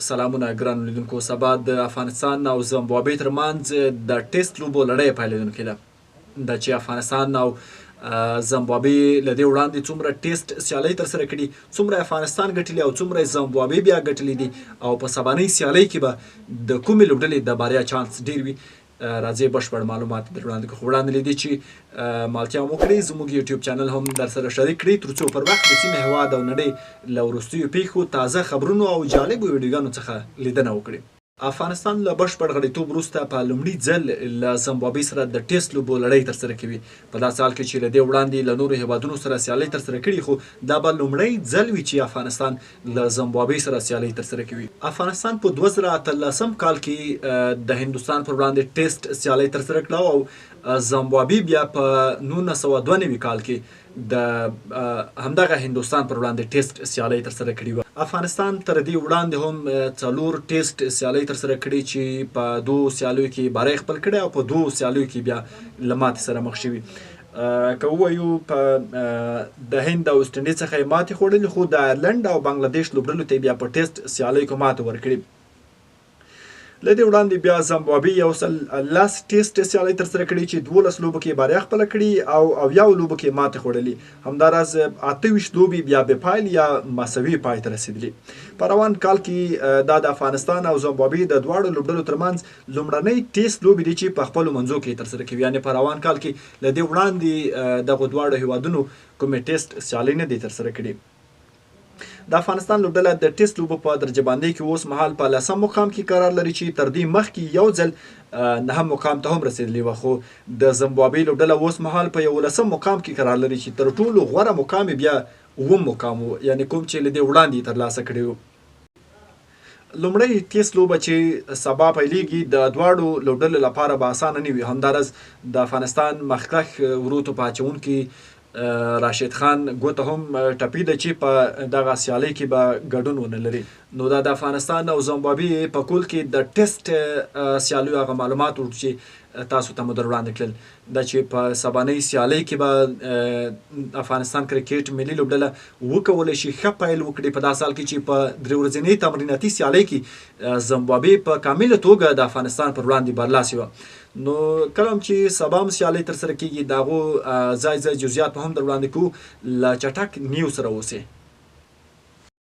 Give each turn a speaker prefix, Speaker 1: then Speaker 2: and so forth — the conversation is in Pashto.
Speaker 1: سلامونه ګرانو لیدونکو. سبا د افغانستان او زیمبابوې ترمنځ د ټیسټ لوبو لړۍ پیلېدونکې ده. دا چې افغانستان او زیمبابوې له دې وړاندې څومره ټیسټ سیالۍ ترسره کړي، څومره افغانستان ګټلي او څومره زیمبابوې بیا ګټلي دي، او په سبانۍ سیالۍ کې به د کومې لوبډلې د بریا چانس ډېر وي. راځئ بشپړ معلومات در وړاندې کړو. وړاندې له دې چې مالتیا مو کړئ، زموږ یوټیوب چینل هم در سره شریک کړئ، تر څو پر وخت د سیمې هېواد او نړۍ له وروستیو پیښو، تازه خبرونو او جالبو ویډیوګانو څخه لیدنه وکړئ. افغانستان له بشپړ غړیتوب وروسته په لومړي ځل له زیمبابوې سره د ټیسټ لوبو لړۍ ترسره کوي. په داسې حال کې چې له دې وړاندې له نورو هېوادونو سره سیالۍ ترسره کړي، خو دا به لومړی ځل وي چې افغانستان له زیمبابوې سره سیالۍ ترسره کوي. افغانستان په 2013 کال کې د هندوستان پر وړاندې ټیسټ سیالۍ ترسره کړه، او زیمبابوې بیا په 1992 کال کې د همدغه هندوستان پر وړاندې ټیسټ سیالۍ ترسره کړې وه. افغانستان تر دې وړاندې هم 4 ټیسټ سیالۍ ترسره کړي چې په 2 سیالیو کې بری خپل کړی او په 2 سیالیو کې بیا له ماتې سره مخ شوي. که ووایو په د هند او ویسټ انډیز څخه یې ماتې خوړلې، خو د آیرلنډ او بنګلادیش لوبډلو ته بیا په ټیسټ سیالیو کې ماتې ورکړې. له دې وړاندې بیا زیمبابوې یو سل 10 ټیسټ سیالۍ ترسره کړي چې 12 لوبو کې بریا خپله کړي او 70 لوبو کې ماتې خوړلي. همداراز 28 لوبې بیا بې پایلې یا مساوي پای ته رسېدلي. په روان کال کې دا د افغانستان او زیمبابوې د دواړو لوبډلو ترمنځ لومړنۍ ټیسټ لوبې دي چې په خپلو منځو کې ترسره کوي. یعنې په روان کال کې له دې وړاندې دغو دواړو هېوادونو کومې ټیسټ سیالۍ نه دي ترسره کړي. د افغانستان لوبډله د ټیسټ لوبو په درجه بندۍ کې اوس مهال په 10م مقام کې قرار لري، چې تر دې مخکې یو ځل 9م مقام ته هم رسېدلې وه. خو د زیمبابوې لوبډله اوس مهال په 11م مقام کې قرار لري، چې تر ټولو غوره مقام بیا 9م مقام و، یعنې کوم چې له دې وړاندې یې ترلاسه کړی و. لومړی ټیسټ لوبه چې سبا پیلېږي د دواړو لوبډلو لپاره به اسانه نه وي. همداراز د افغانستان مخکښ وروتو په اچونکي راشد خان ګوته هم ټپي ده چې په دغه سیالۍ کې به ګډون ونه لري. نو دا د افغانستان او زیمبابوې په کل کې د ټیسټ سیالیو هغه معلومات چې تاسو ته مو در وړاندې کړل، دا چې په سبانۍ سیالۍ کې به افغانستان کرکټ ملي لوبډله وکولی شي ښه پیل وکړي، په داسې حال کې چې په 3 ورځنۍ تمریناتي سیالۍ کې زیمبابوې په کامله توګه د افغانستان پر وړاندې برلاسې وه. نو کله هم چې سبا هم سیالۍ ترسره کېږي، د هغو ځای جزئیات به هم در وړاندې کوو. له چټک نیوز سره اوسئ.